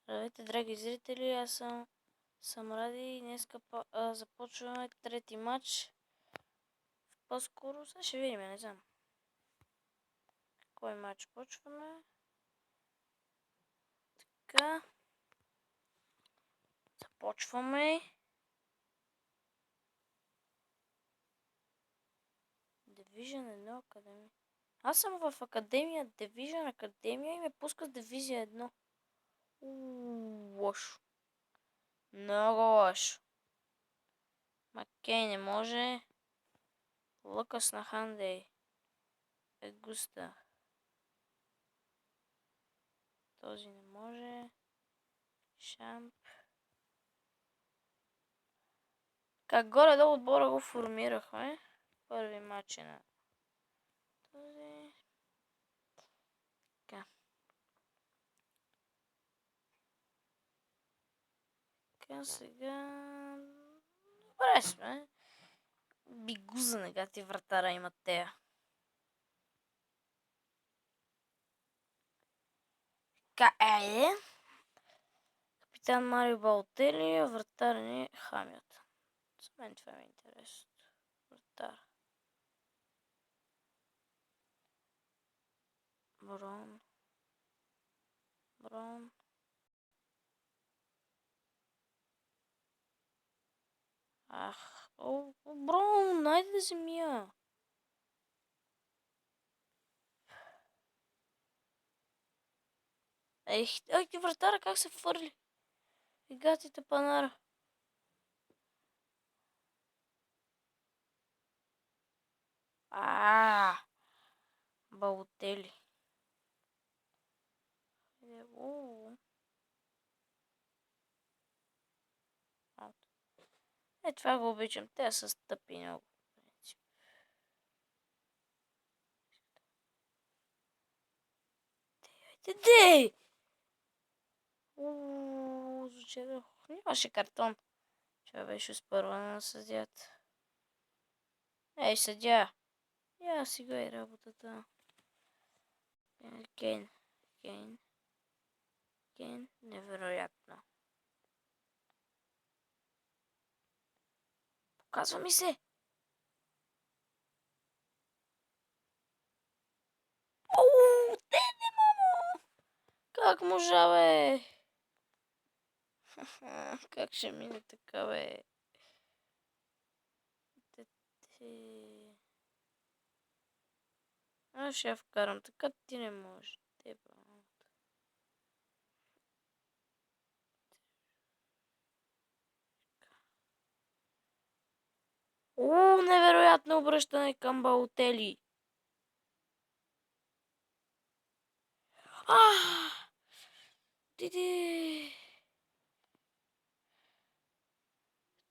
Здравейте, драги зрители, аз съм Ради и днес започваме трети матч. По-скоро сега ще видим, не знам. Кой матч почваме? Така. Започваме. Division 1 Академия. Аз съм в Академия, Division Академия и ме пуска с Дивизия 1. Лошо. Много лошо. Маккей не може. Лукас на Хандей. Егуста. Този не може. Шамп. Как горе-долу отбора го формирахме. Първи матч на този. Така. Така сега. Добре сме. Бигуза негати вратара имат тея. Така е. Капитан Марио Балотели, вратар ни Хамилтън. За мен това ми е интересно. Вратар. Брон. Ах, Брон, найде да земя. Ех, ти вратара как се фърли? Гатите панара. Балотели. Това го обичам. Те са стъпи много. Дей! Звучи. Нямаше картон. Това беше спървана на съдията. Ей, съдя! Я сега и работата. Кейн. Невероятно. Показва ми се! Тене, мамо! Как можа, бе? Как ще мине така, бе? Аз ще я вкарам, така ти не можеш. Невероятно обръщане към Балотели. Диди!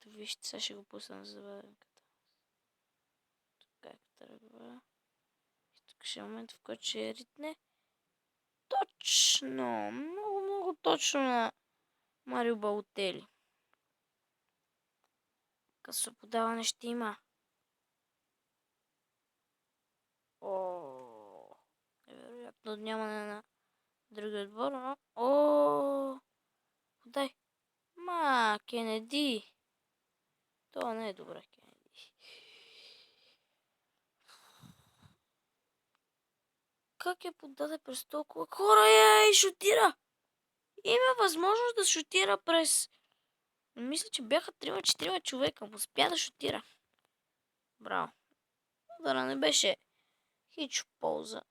Вижте, сега ще го пусна за забавенката. Как тръгва. Тук ще е момент, в който ще ритне. Точно! Много точно на Марио Балотели. Късо подаване ще има. Невероятно отнямане на други отбор, но... Дай! Кенеди! Това не е добре, Кенеди. Как я подаде през толкова хора и шутира? Има възможност да шутира през... Мисля, че бяха 3-4 човека. Успя да шутира. Браво. Удара не беше хич полза.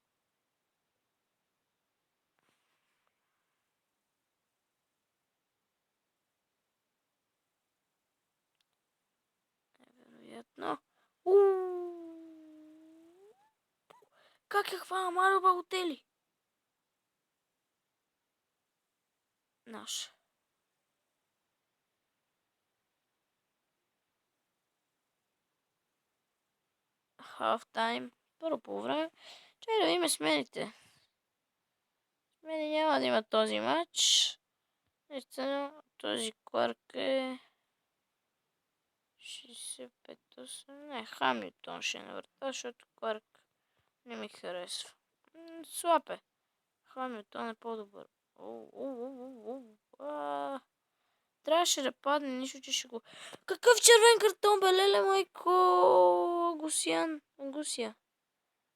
Невероятно. Как я хвана Марио Балотели? Наш. Half time. Първо по време. Чай да видим смените. Смени няма да има този матч. Наистина, този Кларк е 65-8. Не, Хамилтон ще навърта, защото Кларк не ми харесва. Слаб е. Хамилтон е по-добър. Трябваше да падне, нищо, че ще го... Какъв червен картон, бе, леле, майко? Гусия.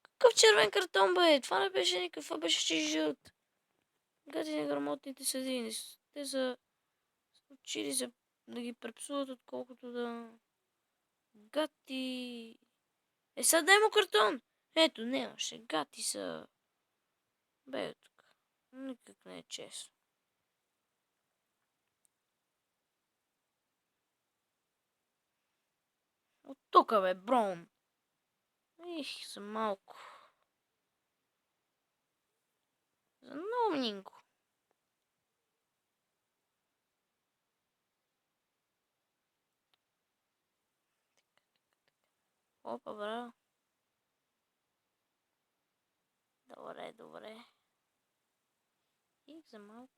Какъв червен картон, бе? Това не беше никакъв, това беше че жълт. Гади грамотните съдии. Те са учили се да ги препсуват, отколкото да... Гати. Сега дай му картон. Ето, нямаше. Гати са... Бе, тук. Никак не е честно. От тук, бе, Браун. Их, за малко. За много мнинко. Опа, браво. Добре. И за малко.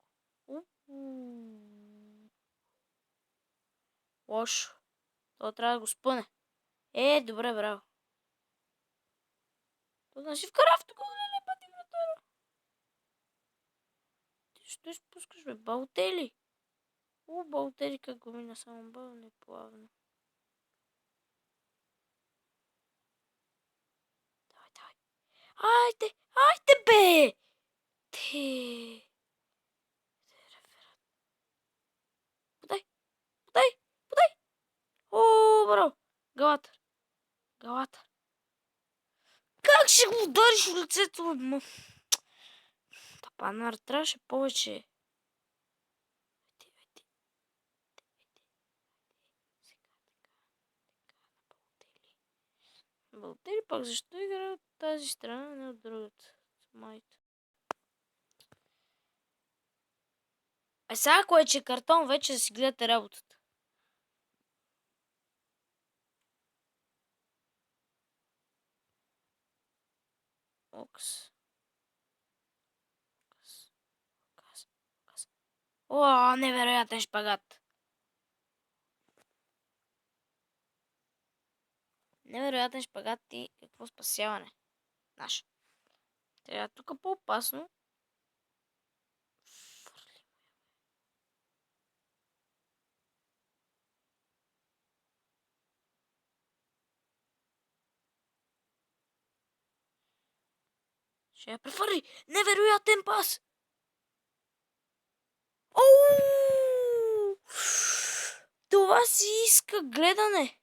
Лошо. Това трябва да го спъне. Добре, браво. То да си вкара автогол, не пъти вратара. Ти що изпускаш, бе? Балтели. Балтели как го мина само бавно и плавно. Давай. Айде, бе! Те... Подай. Браво. Галата. Как ще го удариш в лицето, бе? Тапанар, трябваше повече. Балтери пак защо игра от тази страна, не от другата? Майто. Сега ако е, че картон, вече да си гледате работата. Окс. Невероятен шпагат. Невероятен шпагат и какво спасяване. Наш. Трябва тук по-опасно. Ще я префърли. Невероятен пас. Това си иска гледане.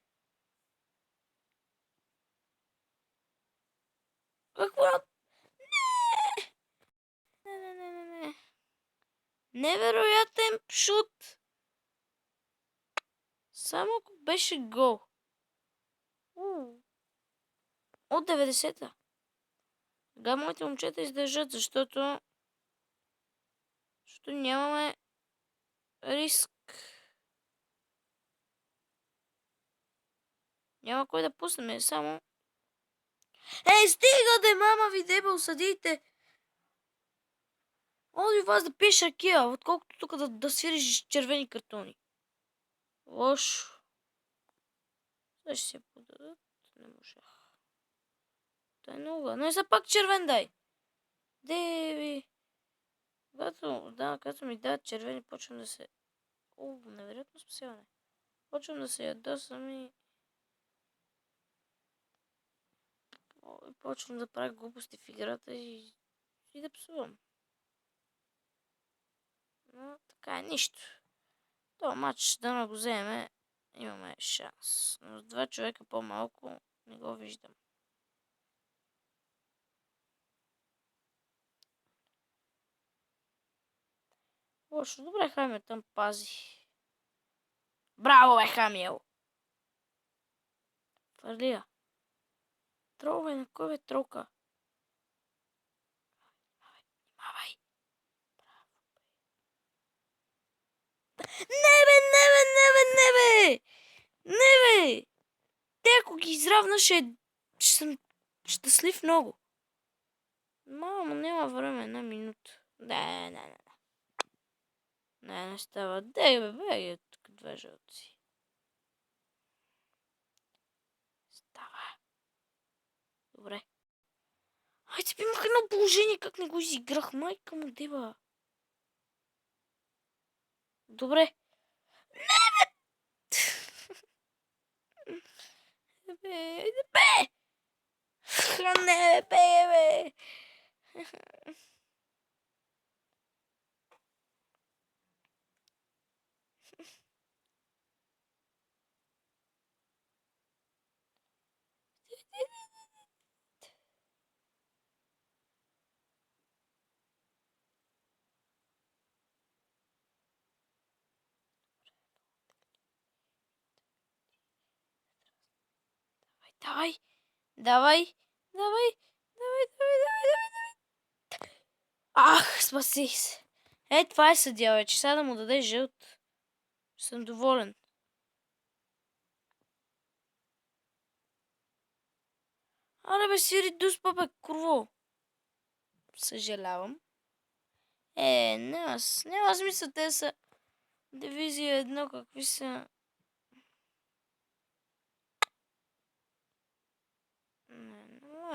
Какво? Не. Невероятен шут. Само ако беше гол. От 90-та. Сега моите момчета издържат, защото нямаме риск. Няма кой да пуснем, само... Стига де, мама ви дебел, съдите! Оди вас да пиеш ракия, отколкото тук да свириш червени картони. Лошо. Сега ще се подадат. Не можах. Той е много. Но и са пак червен дай. Деви. Когато ми дадат червени, почвам да се... Невероятно спасяване. Почвам да се ядосам и почвам да правя глупости в играта и да псувам. Но така е, нищо. Това матч да го вземе, имаме шанс. Но с 2 човека по-малко не го виждам. Лошо, добре, Хамил там пази. Браво, бе, Хамил! Фарлия. Тролвай, на кой бе тролка? Внимавай. Браво, бе. Не, бе! Те ако ги изравна, ще съм щастлив много. Мамо, няма време, 1 минута. Не става. Бе, тук 2 жълци. Става. Добре. Айде, имах едно положение, как не го изиграх, майка му дева. Добре. Бе, бе! Не, бе! Давай, давай, давай, давай, давай, давай, давай. Ах, спаси се. Това е съдия, че сега да му даде жълт. Съм доволен. Але бе, Сири Дуспа, бе, курво. Съжалявам. Няма смисъл, те са дивизия едно, какви са...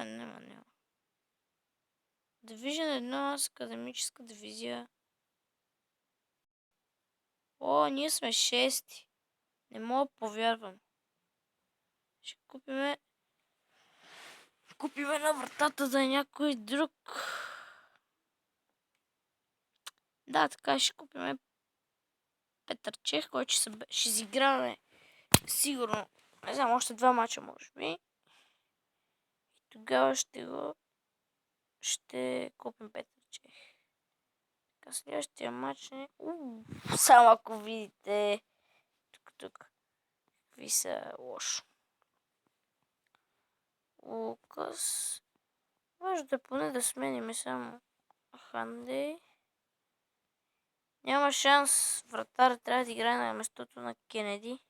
Няма. Division 1, аз академическа дивизия. О, ние сме шести. Не мога да повярвам. Ще купиме на вратата да е някой друг. Да, така ще купиме Петър Чех, който ще изиграваме сигурно. Не знам, още 2 мача може би. И тогава ще купим Петър Чех. Така, следващия мач е... Само ако видите тук. Какви са лошо. Лукас. Важно е поне да сменим само Хандей. Няма шанс. Вратар трябва да играе на местото на Кенеди.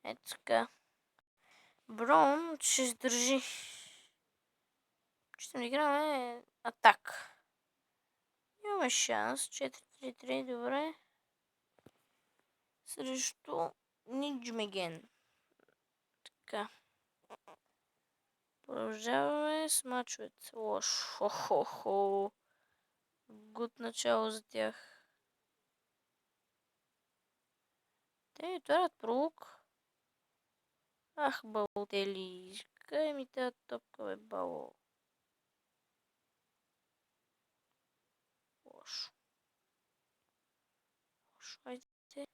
Ето така. Браун ще издържи. Ще играме атак. Имаме шанс. 4-3-3, добре. Срещу Ниджмеген. Така. Продължаваме с мачовете. Лошо. Хо-хо-хо. Гуд начало за тях. Те ми творят пролук. Ах, Балотели. Къде ми тази топка, бе, бало? Лошо. Айде.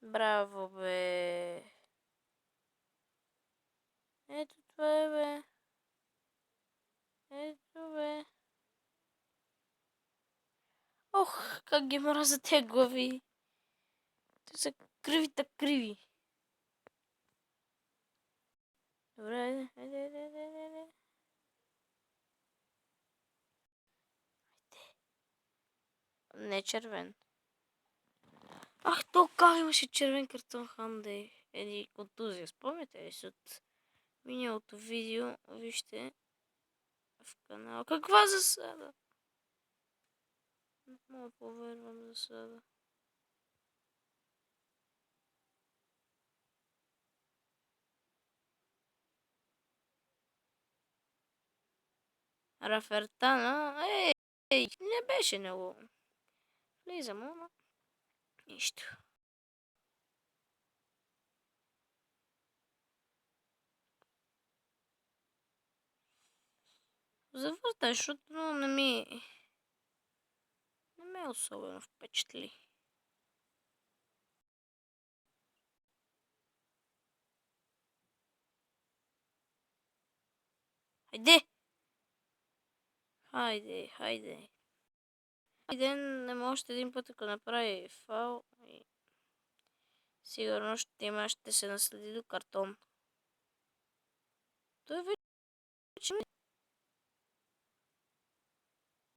Браво, бе. Ето това е, бе. Ето, бе. Ох, как ги мразя те глави. Те са криви. Добре, айде. Не червен. Ах, то как имаше червен картон Хандей. Еди контузия, спомняте ли се от миналото видео? Вижте в канала. Каква засада? Не мога да повярвам засада. Рафертана, не беше много. Влизам, но нищо. Завъртай, защото не ме особено впечатли. Хайде. Хайде, не може един път, ако направи фал. Сигурно ще се наследи до картон. Той вече